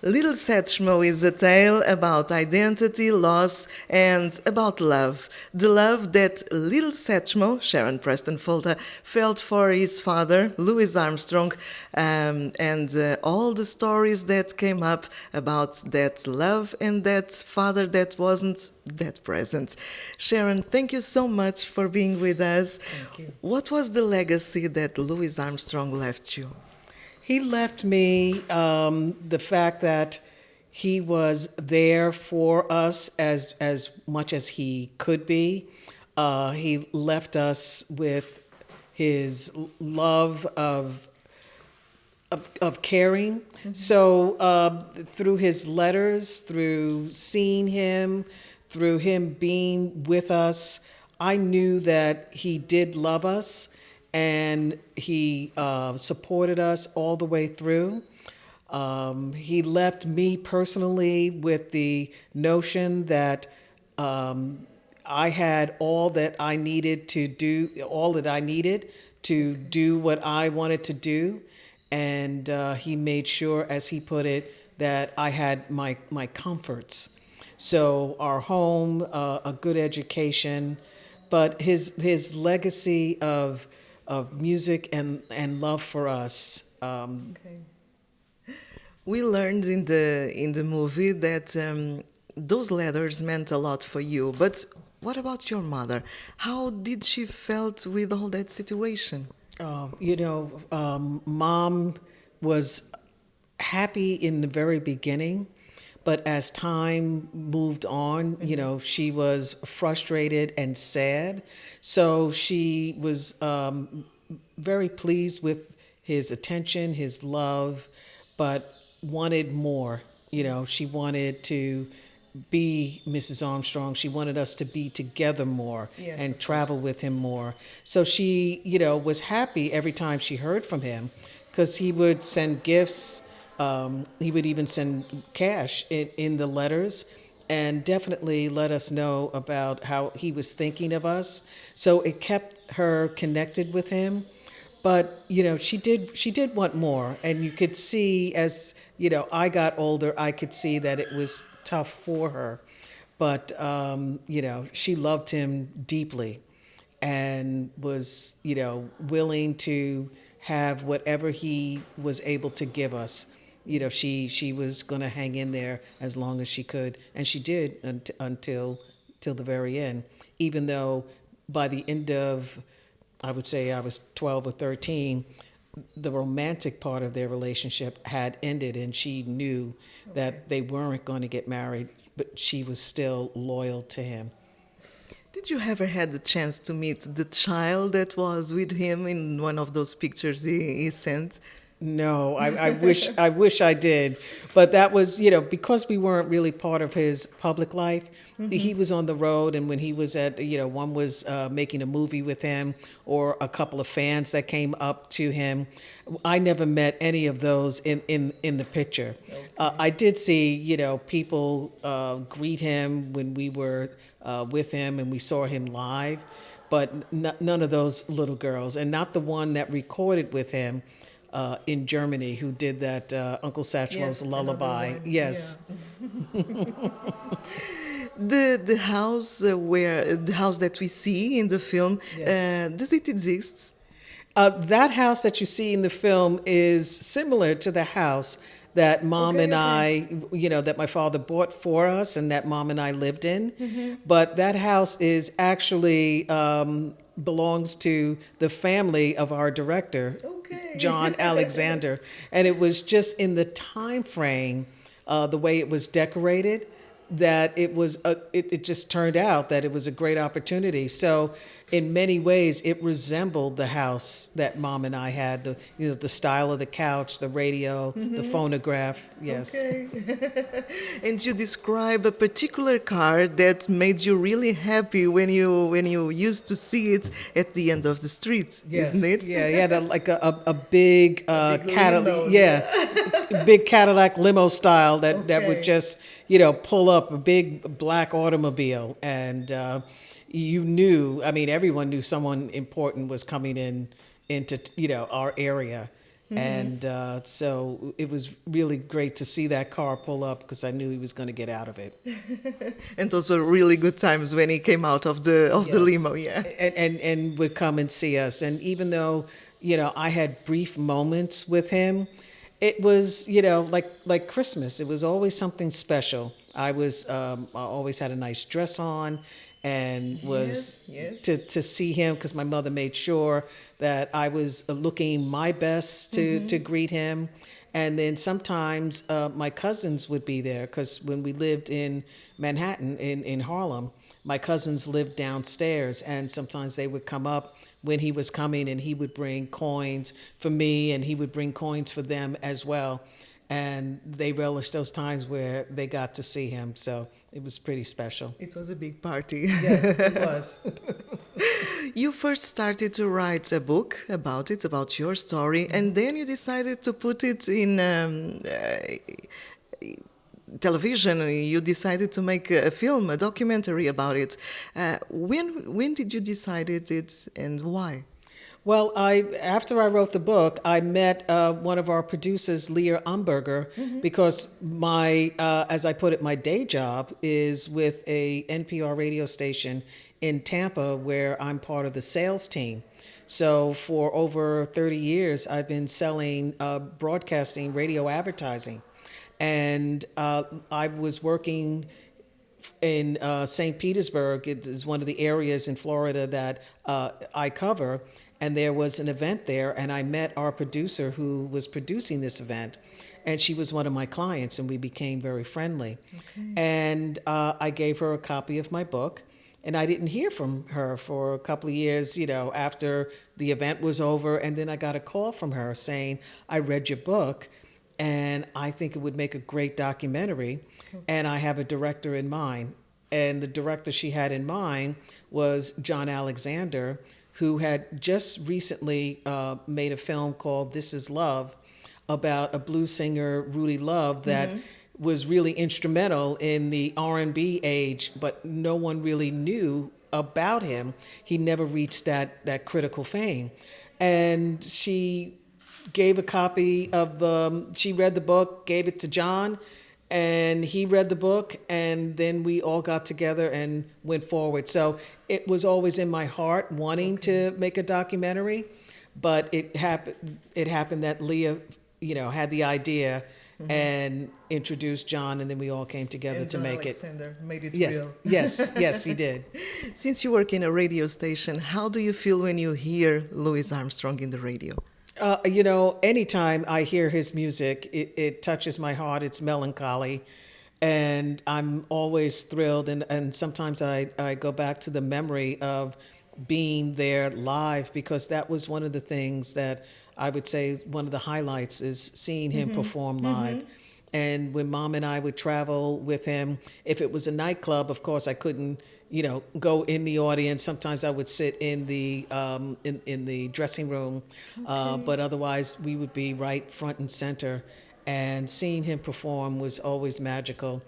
Little Satchmo is a tale about identity, loss, and about love. The love that little Satchmo, Sharon Preston-Folta, felt for his father, Louis Armstrong, and all the stories that came up about that love and that father that wasn't that present. Sharon, thank you so much for being with us. Thank you. What was the legacy that Louis Armstrong left you? He left me the fact that he was there for us as much as he could be. He left us with his love of caring. Mm-hmm. So through his letters, through seeing him, through him being with us, I knew that he did love us and he supported us all the way through. He left me personally with the notion that I had all that I needed to do, all that I needed to do what I wanted to do. And he made sure, as he put it, that I had my comforts. So our home, a good education, but his legacy of music and love for us. Okay. We learned in the movie that those letters meant a lot for you. But what about your mother? How did she felt with all that situation? Mom was happy in the very beginning, but as time moved on, she was frustrated and sad. So she was very pleased with his attention, his love, but wanted more. She wanted to be Mrs. Armstrong. She wanted us to be together more, yes, and travel with him more. So she, was happy every time she heard from him because he would send gifts. He would even send cash in the letters and definitely let us know about how he was thinking of us. So it kept her connected with him. But, she did want more. And you could see as, I got older, I could see that it was tough for her. But, she loved him deeply and was, willing to have whatever he was able to give us. She was going to hang in there as long as she could. And she did until the very end, even though by the end of, I would say I was 12 or 13, the romantic part of their relationship had ended and she knew that they weren't going to get married, but she was still loyal to him. Did you ever had the chance to meet the child that was with him in one of those pictures he sent? No, I wish I did. But that was, because we weren't really part of his public life, mm-hmm. He was on the road, and when he was at, one was making a movie with him or a couple of fans that came up to him. I never met any of those in the picture. Okay. I did see, people greet him when we were with him and we saw him live, but none of those little girls, and not the one that recorded with him. In Germany, who did that Uncle Satchmo's Lullaby. Yes. Yeah. the house the house that we see in the film, yes. Does it exist? That house that you see in the film is similar to the house that Mom and I, that my father bought for us and that Mom and I lived in. Mm-hmm. But that house is actually belongs to the family of our director. John Alexander, and it was just in the time frame, the way it was decorated, that it was it just turned out that it was a great opportunity. So in many ways it resembled the house that Mom and I had, the style of the couch, the radio, mm-hmm. the phonograph. Yes. Okay. And you describe a particular car that made you really happy when you used to see it at the end of the street, yes. Isn't it? Yeah, he had a big Cadillac, big Cadillac limo style that would just pull up a big black automobile, and you knew, everyone knew someone important was coming into our area. And so it was really great to see that car pull up because I knew he was going to get out of it. And those were really good times when he came out of the limo, yeah. And would come and see us. And even though, I had brief moments with him, it was, like Christmas. It was always something special. I always had a nice dress on, and was to see him because my mother made sure that I was looking my best to greet him. And then sometimes my cousins would be there because when we lived in Manhattan, in Harlem, my cousins lived downstairs, and sometimes they would come up when he was coming, and he would bring coins for me, and he would bring coins for them as well. And they relished those times where they got to see him. So it was pretty special. It was a big party. Yes, it was. You first started to write a book about your story, and then you decided to put it in television. You decided to make a film, a documentary about it. When did you decide it, and why? Well, after I wrote the book, I met one of our producers, Louis Armstrong, because my, as I put it, my day job is with a NPR radio station in Tampa, where I'm part of the sales team. So for over 30 years, I've been selling broadcasting radio advertising. And I was working in St. Petersburg. It is one of the areas in Florida that I cover. And there was an event there, and I met our producer who was producing this event, and she was one of my clients, and we became very friendly. Okay. And I gave her a copy of my book, and I didn't hear from her for a couple of years, after the event was over. And then I got a call from her saying, I read your book, and I think it would make a great documentary, and I have a director in mind. And the director she had in mind was John Alexander, who had just recently made a film called This Is Love about a blues singer, Rudy Love, that was really instrumental in the R&B age, but no one really knew about him. He never reached that critical fame. And she gave a copy of she read the book, gave it to John, and he read the book, and then we all got together and went forward. So it was always in my heart wanting to make a documentary, but it happened that Leah, had the idea and introduced John, and then we all came together to make Alexander made it real. Yes, he did. Since you work in a radio station, how do you feel when you hear Louis Armstrong in the radio? Anytime I hear his music, it touches my heart. It's melancholy, and I'm always thrilled. And sometimes I go back to the memory of being there live, because that was one of the things that I would say one of the highlights is seeing him perform live. And when Mom and I would travel with him, if it was a nightclub, of course I couldn't, go in the audience. Sometimes I would sit in the in the dressing room, but otherwise we would be right front and center. And seeing him perform was always magical.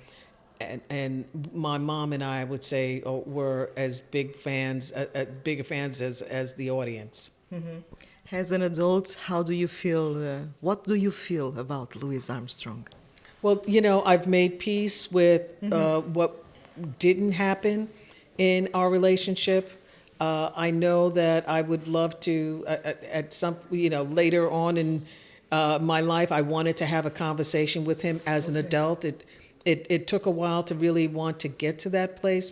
And my mom and I would say were as bigger fans as the audience. As an adult, how do you feel? What do you feel about Louis Armstrong? Well, I've made peace with what didn't happen in our relationship. I know that I would love to, at some, later on in my life, I wanted to have a conversation with him as an adult. It took a while to really want to get to that place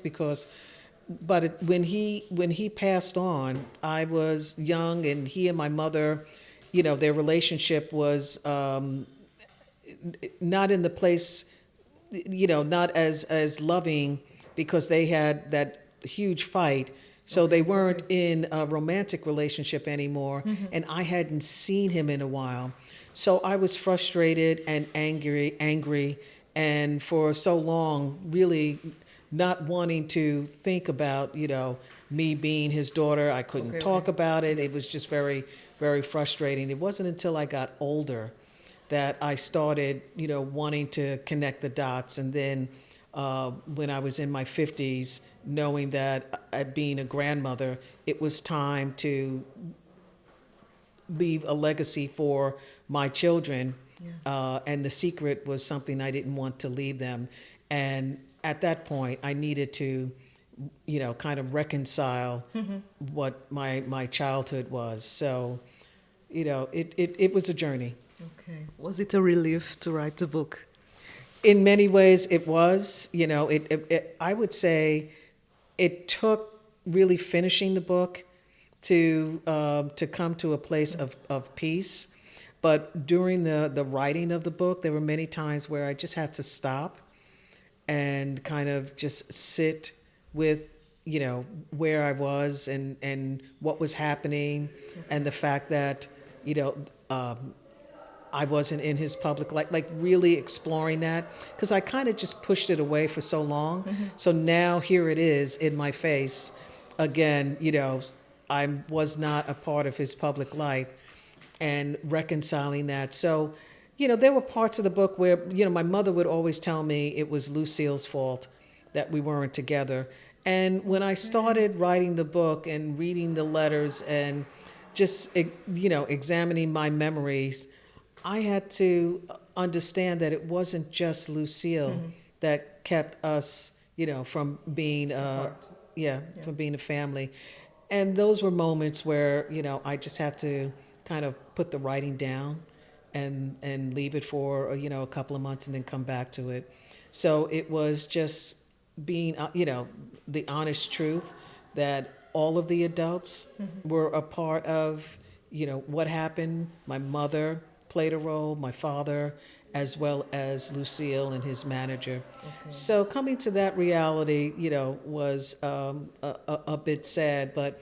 but when he passed on, I was young, and he and my mother, their relationship was not in the place, not as loving, because they had that huge fight. So they weren't in a romantic relationship anymore, and I hadn't seen him in a while. So I was frustrated and angry, and for so long, really not wanting to think about, me being his daughter. I couldn't talk about it. It was just very, very frustrating. It wasn't until I got older that I started, wanting to connect the dots. And then when I was in my 50s, knowing that being a grandmother, it was time to leave a legacy for my children, and the secret was something I didn't want to leave them. And at that point, I needed to, kind of reconcile what my childhood was. So, it was a journey. Okay. Was it a relief to write the book? In many ways, it was. I would say it took really finishing the book to come to a place of peace. But during the writing of the book, there were many times where I just had to stop and kind of just sit with, where I was and what was happening, and the fact that, I wasn't in his public life, like really exploring that, because I kind of just pushed it away for so long. So now here it is in my face again. I was not a part of his public life, and reconciling that. So, there were parts of the book where, my mother would always tell me it was Lucille's fault that we weren't together. And when I started writing the book and reading the letters and just, examining my memories, I had to understand that it wasn't just Lucille that kept us, from being, from being a family. And those were moments where, I just had to kind of put the writing down and leave it for, a couple of months and then come back to it. So it was just being, the honest truth that all of the adults were a part of, what happened. My mother played a role, my father, as well as Lucille and his manager. Okay. So coming to that reality, was a bit sad, but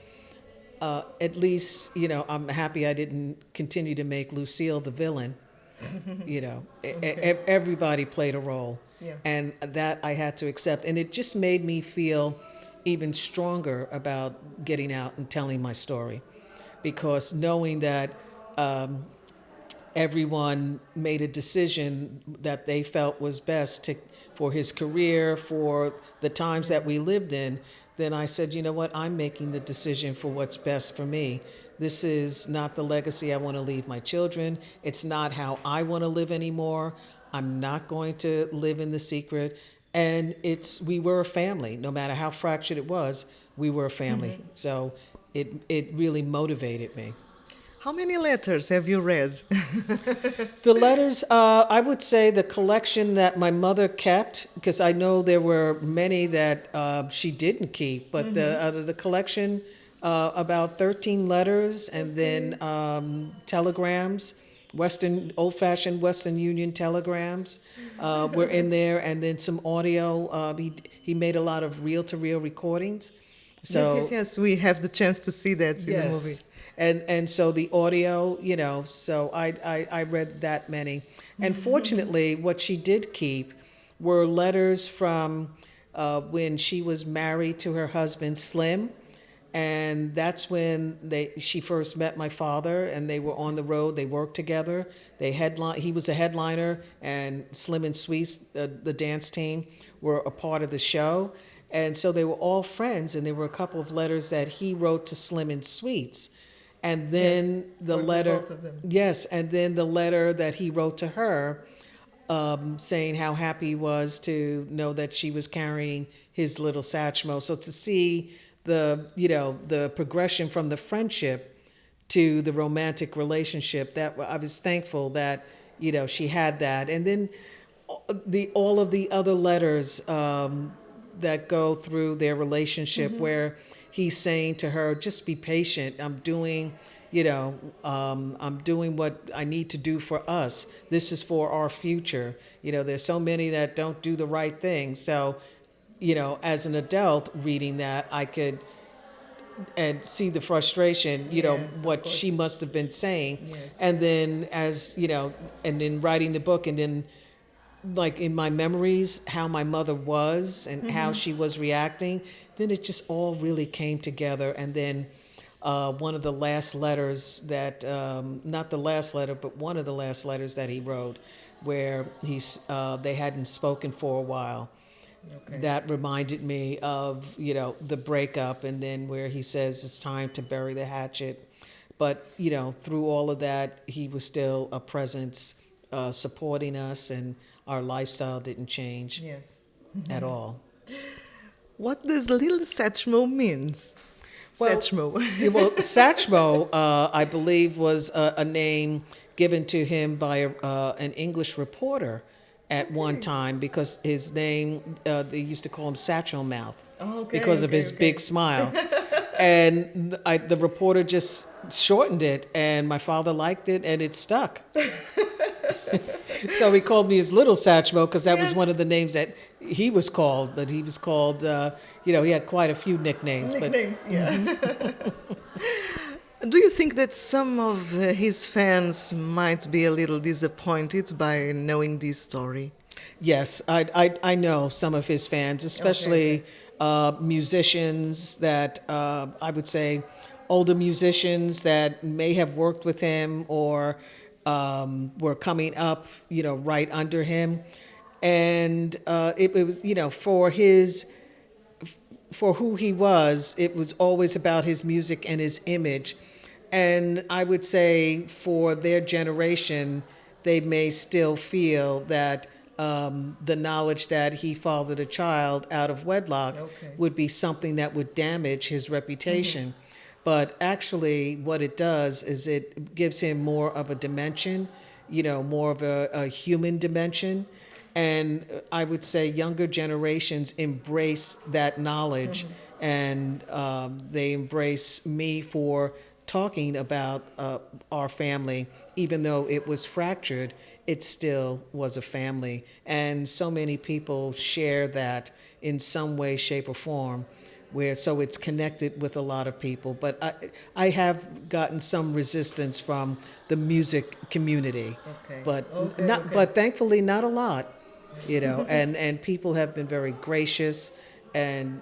at least, I'm happy I didn't continue to make Lucille the villain. Everybody played a role, and that I had to accept. And it just made me feel even stronger about getting out and telling my story, because knowing that everyone made a decision that they felt was best for his career, for the times that we lived in, then I said, you know what, I'm making the decision for what's best for me. This is not the legacy I want to leave my children. It's not how I want to live anymore. I'm not going to live in the secret. And we were a family. No matter how fractured it was, we were a family. So it really motivated me. How many letters have you read? The letters, I would say the collection that my mother kept, because I know there were many that she didn't keep, but the collection, about 13 letters, and then telegrams, old-fashioned Western Union telegrams were in there, and then some audio. He made a lot of reel-to-reel recordings. So, yes. We have the chance to see that in the movie. And so the audio, so I read that many. And fortunately, what she did keep were letters from when she was married to her husband, Slim. And that's when she first met my father, and they were on the road. They worked together. He was a headliner, and Slim and Sweets, the dance team, were a part of the show. And so they were all friends, and there were a couple of letters that he wrote to Slim and Sweets. And then the letter, and then the letter that he wrote to her, saying how happy he was to know that she was carrying his little Satchmo. So to see the progression from the friendship to the romantic relationship, that I was thankful that she had that. And then all of the other letters that go through their relationship, where he's saying to her, just be patient. I'm doing what I need to do for us. This is for our future. There's so many that don't do the right thing. So, as an adult reading that, I could and see the frustration, what she must have been saying. Yes. And then and then writing the book, and then like in my memories, how my mother was and how she was reacting, then it just all really came together. And then one of the last letters that, not the last letter, but one of the last letters that he wrote, where they hadn't spoken for a while. Okay. That reminded me of, the breakup, and then where he says it's time to bury the hatchet. But, you know, through all of that, he was still a presence supporting us, and our lifestyle didn't change Yes. at all. What does little Satchmo means? Well, Satchmo. well, Satchmo, I believe, was a name given to him by an English reporter at one time, because his name, they used to call him Satchel Mouth because of his big smile. And the reporter just shortened it, and my father liked it, and it stuck. So he called me his little Satchmo, because that was one of the names that he was called. But he was called, you know, he had quite a few nicknames. Nicknames, yeah. Do you think that some of his fans might be a little disappointed by knowing this story? Yes, I know some of his fans, especially musicians that I would say older musicians that may have worked with him or were coming up, you know, right under him. And it was, you know, for who he was, it was always about his music and his image. And I would say for their generation, they may still feel that the knowledge that he fathered a child out of wedlock would be something that would damage his reputation. But actually, what it does is it gives him more of a dimension, you know, more of a human dimension. And I would say younger generations embrace that knowledge, and they embrace me for talking about our family. Even though it was fractured, it still was a family. And so many people share that in some way, shape, or form, so it's connected with a lot of people. But I have gotten some resistance from the music community, but thankfully not a lot, you know. and people have been very gracious, and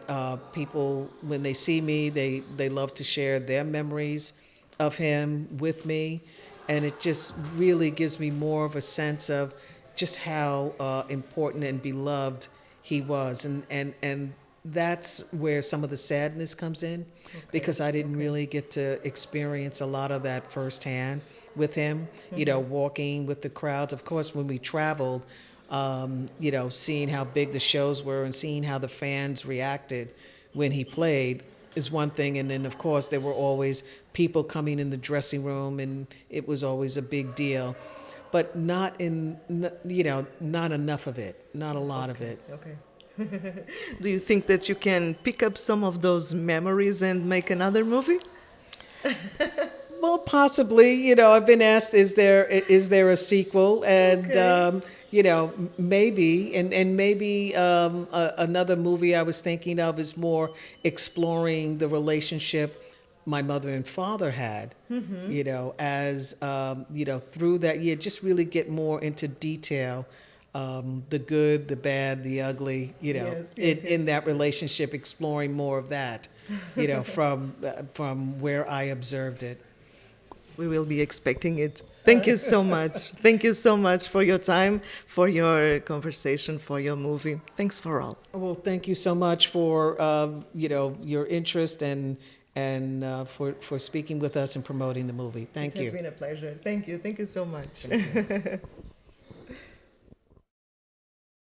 people, when they see me, they love to share their memories of him with me, and it just really gives me more of a sense of just how important and beloved he was, and that's where some of the sadness comes in, because I didn't really get to experience a lot of that firsthand with him, you know, walking with the crowds. Of course, when we traveled, you know, seeing how big the shows were and seeing how the fans reacted when he played is one thing. And then, of course, there were always people coming in the dressing room, and it was always a big deal. But not enough of it, not a lot of it. Do you think that you can pick up some of those memories and make another movie? Well, possibly. You know, I've been asked, is there a sequel? And you know, maybe, and maybe another movie I was thinking of is more exploring the relationship my mother and father had. You know, as you know, through that, just really get more into detail. The good, the bad, the ugly, you know, in that relationship, exploring more of that, you know, from where I observed it. We will be expecting it. Thank you so much. Thank you so much for your time, for your conversation, for your movie. Thanks for all. Well, thank you so much for you know, your interest and for speaking with us and promoting the movie. Thank you. It has been a pleasure. Thank you. Thank you so much.